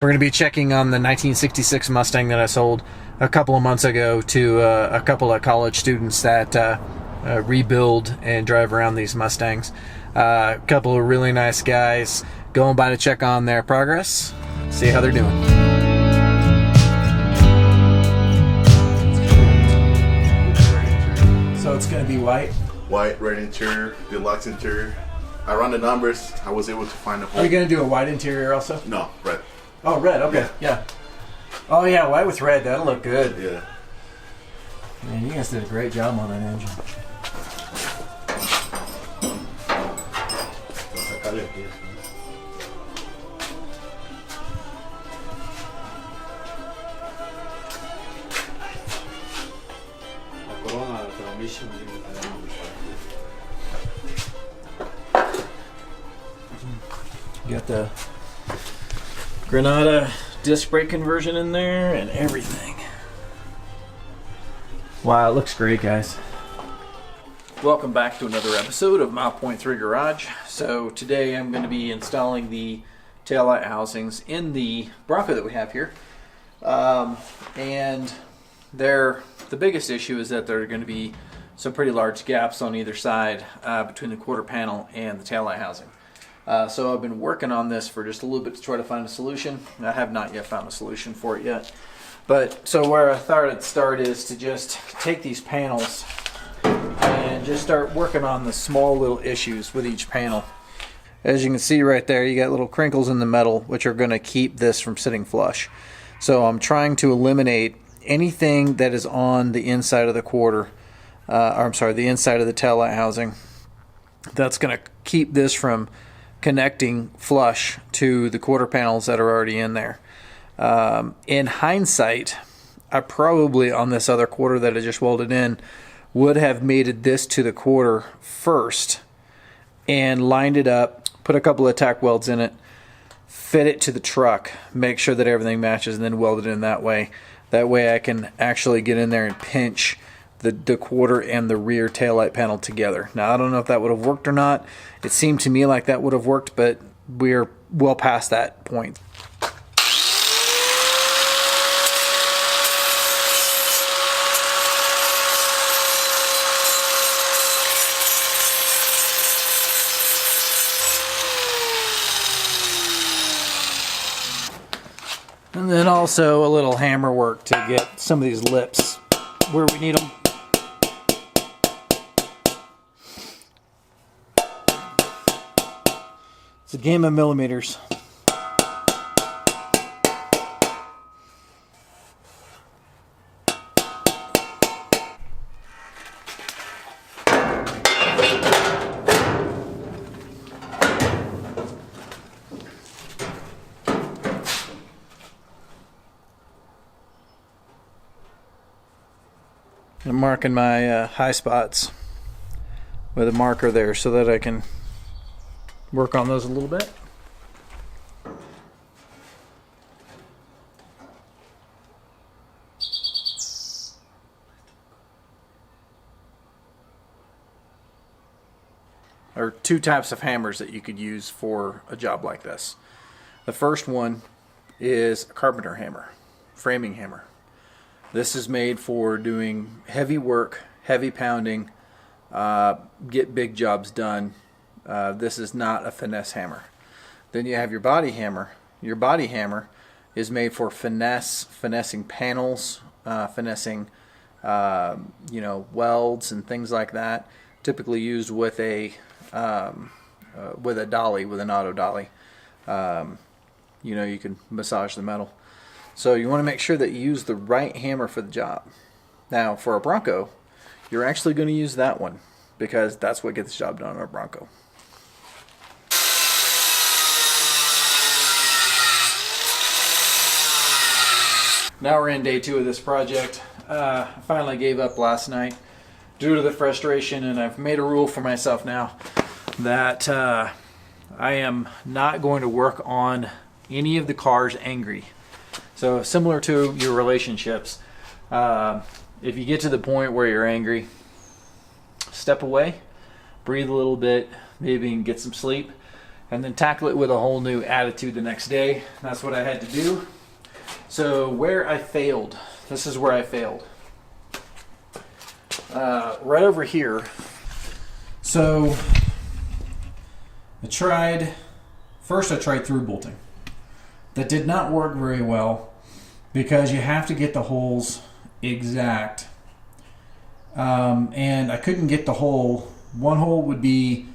We're going to be checking on the 1966 Mustang that I sold a couple of months ago to a couple of college students that rebuild and drive around these Mustangs. A couple of really nice guys going by to check on their progress, see how they're doing. So it's going to be white? White, red interior, deluxe interior. I run the numbers. I was able to find a hole. Are you going to do a white interior also? No, red. Oh, red. Okay, yeah. Oh, yeah, white with red. That'll look good. Yeah. Man, you guys did a great job on that engine. You got the Granada disc brake conversion in there and everything. Wow, it looks great, guys. Welcome back to another episode of Mile Point 3 Garage. So today I'm going to be installing the taillight housings in the Bronco that we have here. And the biggest issue is that there are going to be some pretty large gaps on either side between the quarter panel and the taillight housing. So I've been working on this for just a little bit to try to find a solution. I have not yet found a solution for it yet. But so where I thought I'd start is to just take these panels and just start working on the small little issues with each panel. As you can see right there, you got little crinkles in the metal which are going to keep this from sitting flush. So I'm trying to eliminate anything that is on the inside of the the inside of the taillight housing that's going to keep this from connecting flush to the quarter panels that are already in there. In hindsight, I probably on this other quarter that I just welded in would have mated this to the quarter first and lined it up, put a couple of tack welds in it, fit it to the truck, make sure that everything matches, and then weld it in that way. That way I can actually get in there and pinch the quarter and the rear taillight panel together. Now I don't know if that would have worked or not. It seemed to me like that would have worked, but we're well past that point. And then also a little hammer work to get some of these lips where we need them. It's a game of millimeters. I'm marking my high spots with a marker there so that I can work on those a little bit. There are two types of hammers that you could use for a job like this. The first one is a carpenter hammer, framing hammer. This is made for doing heavy work, heavy pounding, get big jobs done. This is not a finesse hammer. Then you have your body hammer. Your body hammer is made for finessing panels, finessing welds and things like that. Typically used with a dolly, with an auto dolly. You can massage the metal. So you want to make sure that you use the right hammer for the job. Now for a Bronco, you're actually going to use that one because that's what gets the job done on a Bronco. Now we're in day 2 of this project. I finally gave up last night due to the frustration, and I've made a rule for myself now that I am not going to work on any of the cars angry. So similar to your relationships, if you get to the point where you're angry, step away, breathe a little bit, maybe get some sleep, and then tackle it with a whole new attitude the next day. That's what I had to do. So where I failed, this is where I failed. Right over here. So first I tried through bolting. That did not work very well because you have to get the holes exact. And I couldn't get the hole. One hole would be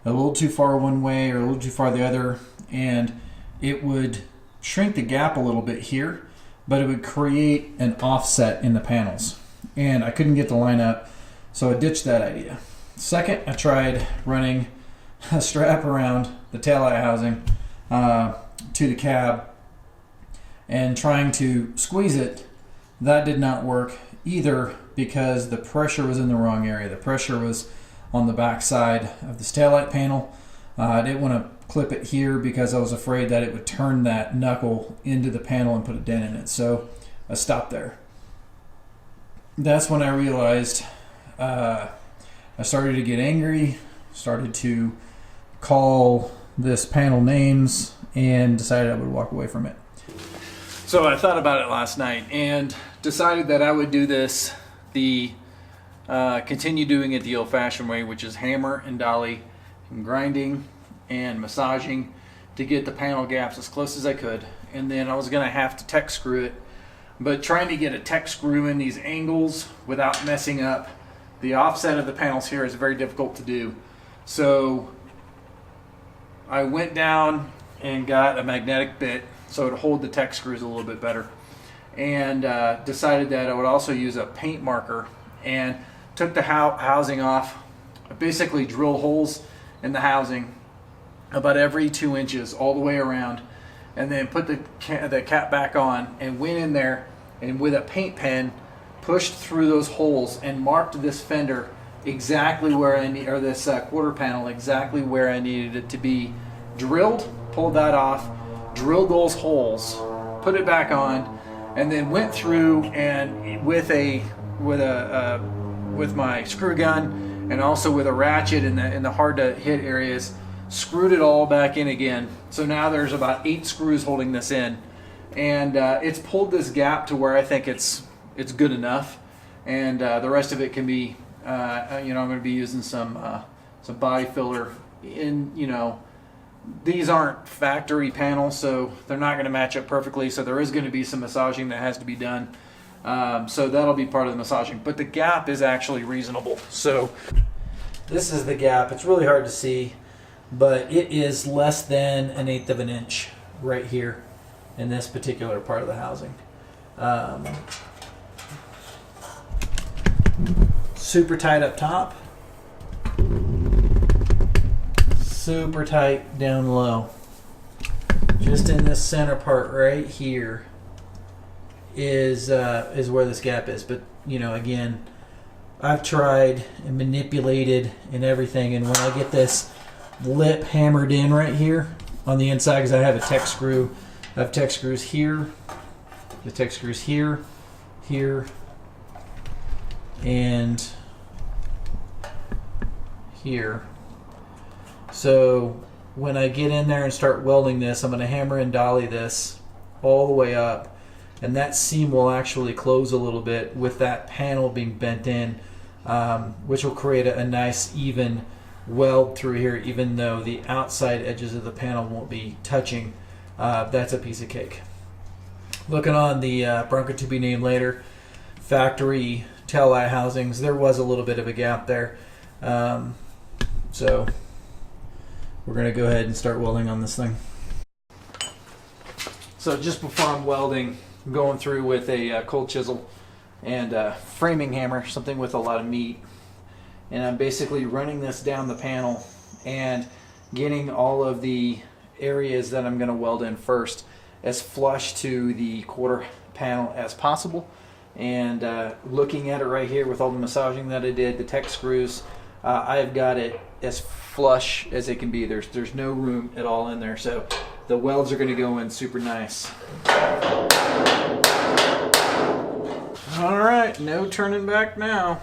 a little too far one way or a little too far the other, and it would shrink the gap a little bit here, but it would create an offset in the panels, and I couldn't get the line up, so I ditched that idea. Second, I tried running a strap around the taillight housing to the cab and trying to squeeze it. That did not work either because the pressure was in the wrong area. The pressure was on the back side of this taillight panel. I didn't want to clip it here because I was afraid that it would turn that knuckle into the panel and put a dent in it. So I stopped there. That's when I realized I started to get angry, started to call this panel names, and decided I would walk away from it. So I thought about it last night and decided that I would do this continue doing it the old-fashioned way, which is hammer and dolly and grinding and massaging to get the panel gaps as close as I could. And then I was going to have to tech screw it, but trying to get a tech screw in these angles without messing up the offset of the panels here is very difficult to do. So I went down and got a magnetic bit so it would hold the tech screws a little bit better, and decided that I would also use a paint marker and took the housing off. I basically drilled holes in the housing about every 2 inches all the way around, and then put the cap back on and went in there and with a paint pen pushed through those holes and marked this fender exactly where I need, or this quarter panel exactly where I needed it to be drilled. Pulled that off, drilled those holes, put it back on, and then went through and with my screw gun and also with a ratchet in the hard to hit areas, screwed it all back in again. So now there's about 8 screws holding this in, and it's pulled this gap to where I think it's good enough, and the rest of it can be I'm going to be using some body filler in. These aren't factory panels, so they're not going to match up perfectly, so there is going to be some massaging that has to be done. So that'll be part of the massaging, but the gap is actually reasonable. So this is the gap. It's really hard to see, but it is less than 1/8 of an inch right here in this particular part of the housing. Super tight up top, super tight down low. Just in this center part right here is where this gap is. But again, I've tried and manipulated and everything, and when I get this lip hammered in right here on the inside, because I have a tech screw, I have tech screws here, the tech screws here, here, and here. So when I get in there and start welding this, I'm going to hammer and dolly this all the way up, and that seam will actually close a little bit with that panel being bent in, which will create a nice even weld through here, even though the outside edges of the panel won't be touching. That's a piece of cake. Looking on the Bronco to be named later factory taillight housings, there was a little bit of a gap there. So we're going to go ahead and start welding on this thing. So just before I'm welding, I'm going through with a cold chisel and a framing hammer, something with a lot of meat. And I'm basically running this down the panel and getting all of the areas that I'm going to weld in first as flush to the quarter panel as possible. And looking at it right here with all the massaging that I did, the tech screws, I've got it as flush as it can be. There's no room at all in there, so the welds are going to go in super nice. All right, no turning back now.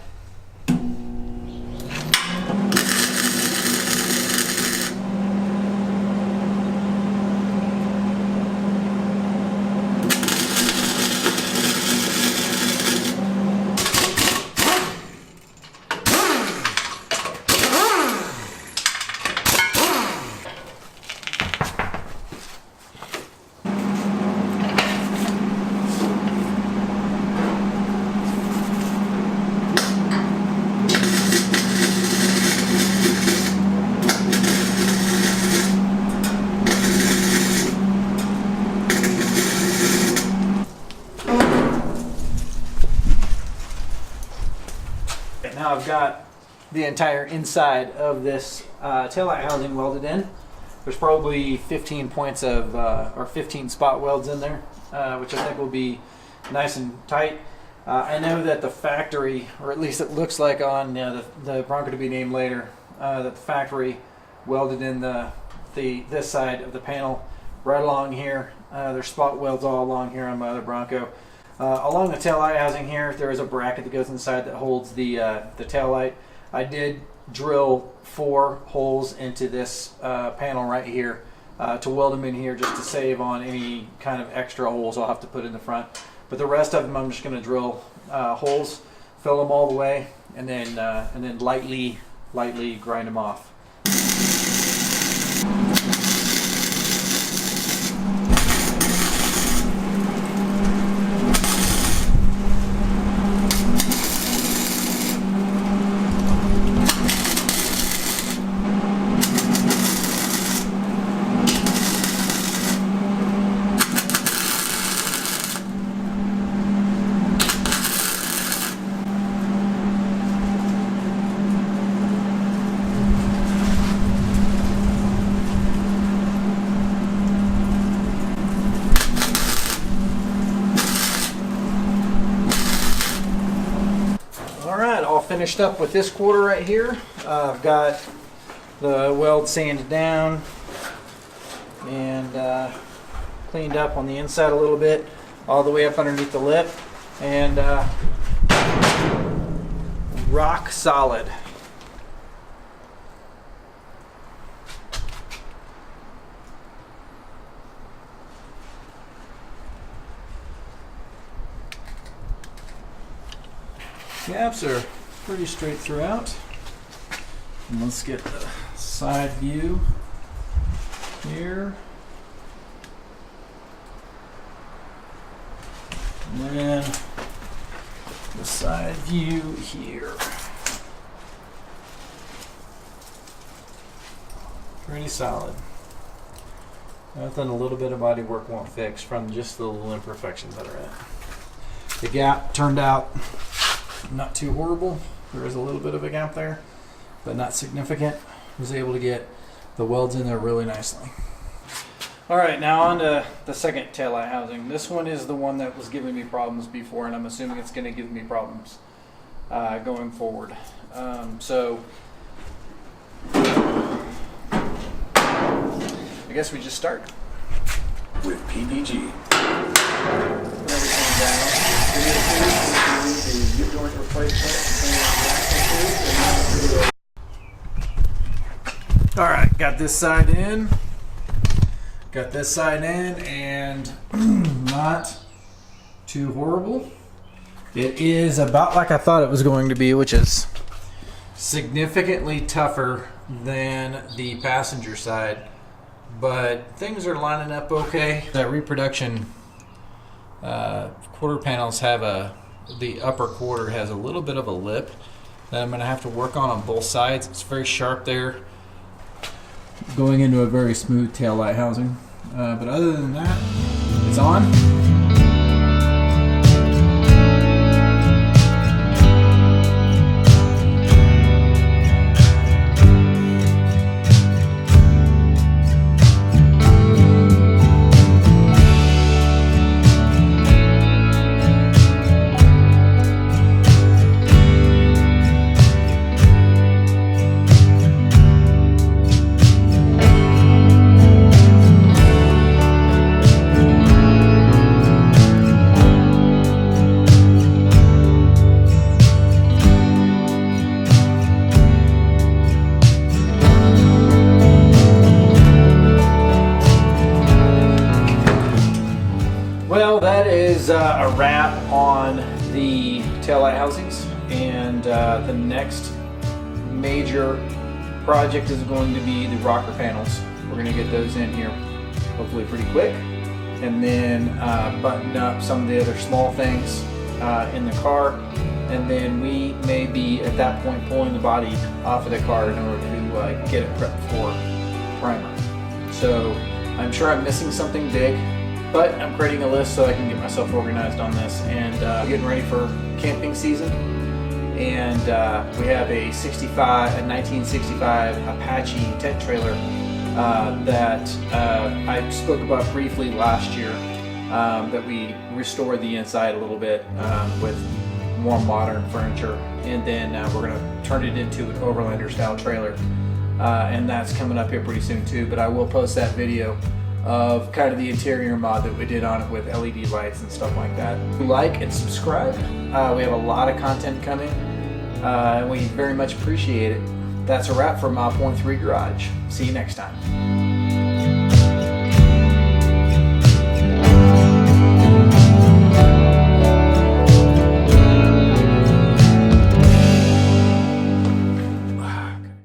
now I've got the entire inside of this taillight housing welded in. There's probably 15 points of, or 15 spot welds in there, which I think will be nice and tight. I know that the factory, or at least it looks like on the Bronco to be named later, that the factory welded in this side of the panel right along here. There's spot welds all along here on my other Bronco. Along the taillight housing here, there is a bracket that goes inside that holds the taillight. I did drill 4 holes into this panel right here to weld them in here just to save on any kind of extra holes I'll have to put in the front. But the rest of them I'm just going to drill holes, fill them all the way, and then lightly grind them off. Finished up with this quarter right here. I've got the weld sanded down and cleaned up on the inside a little bit, all the way up underneath the lip, and rock solid. Gaps are pretty straight throughout. And let's get the side view here. And then the side view here. Pretty solid. Nothing a little bit of body work won't fix from just the little imperfections that are in it. The gap turned out not too horrible. There is a little bit of a gap there, but not significant. Was able to get the welds in there really nicely. All right, now on to the second taillight housing. This one is the one that was giving me problems before, and I'm assuming it's going to give me problems going forward. So I guess we just start with PPG. Everything down. The joint replacement. All right, got this side in. Got this side in, and not too horrible. It is about like I thought it was going to be, which is significantly tougher than the passenger side, but things are lining up okay. That reproduction quarter panels have the upper quarter has a little bit of a lip that I'm going to have to work on both sides. It's very sharp there, going into a very smooth taillight housing. But other than that, it's on. Well, that is a wrap on the taillight housings, and the next major project is going to be the rocker panels. We're going to get those in here hopefully pretty quick, and then button up some of the other small things in the car, and then we may be at that point pulling the body off of the car in order to get it prepped for primer. So I'm sure I'm missing something big, but I'm creating a list so I can get myself organized on this, and getting ready for camping season. and we have a 1965 Apache tent trailer that I spoke about briefly last year, that we restored the inside a little bit with more modern furniture, and then we're going to turn it into an Overlander style trailer, and that's coming up here pretty soon too. But I will post that video of kind of the interior mod that we did on it with LED lights and stuff like that. Like and subscribe. We have a lot of content coming, and we very much appreciate it. That's a wrap for Mile Point 3 Garage. See you next time.